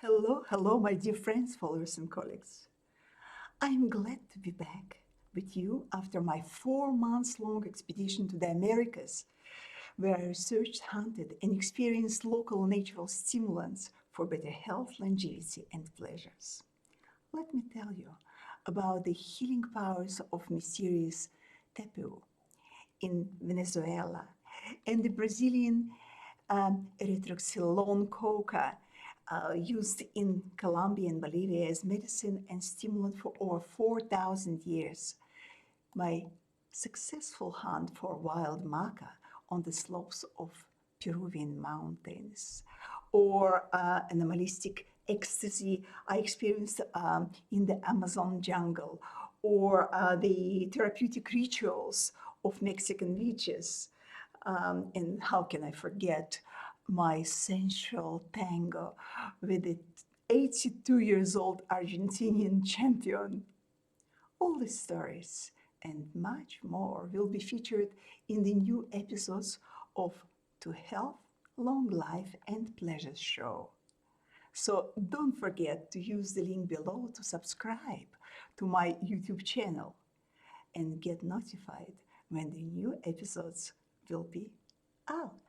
Hello, my dear friends, followers, and colleagues. I'm glad to be back with you after my 4 months-long expedition to the Americas, where I researched, hunted, and experienced local natural stimulants for better health, longevity, and pleasures. Let me tell you about the healing powers of mysterious tapu in Venezuela and the Brazilian erythroxylone coca used in Colombia and Bolivia as medicine and stimulant for over 4,000 years. My successful hunt for wild maca on the slopes of Peruvian mountains, or animalistic ecstasy I experienced in the Amazon jungle, or the therapeutic rituals of Mexican beaches. And how can I forget my sensual tango with the 82 years old Argentinian champion? All these stories and much more will be featured in the new episodes of To Health, Long Life and Pleasure show. So don't forget to use the link below to subscribe to my YouTube channel and get notified when the new episodes will be out.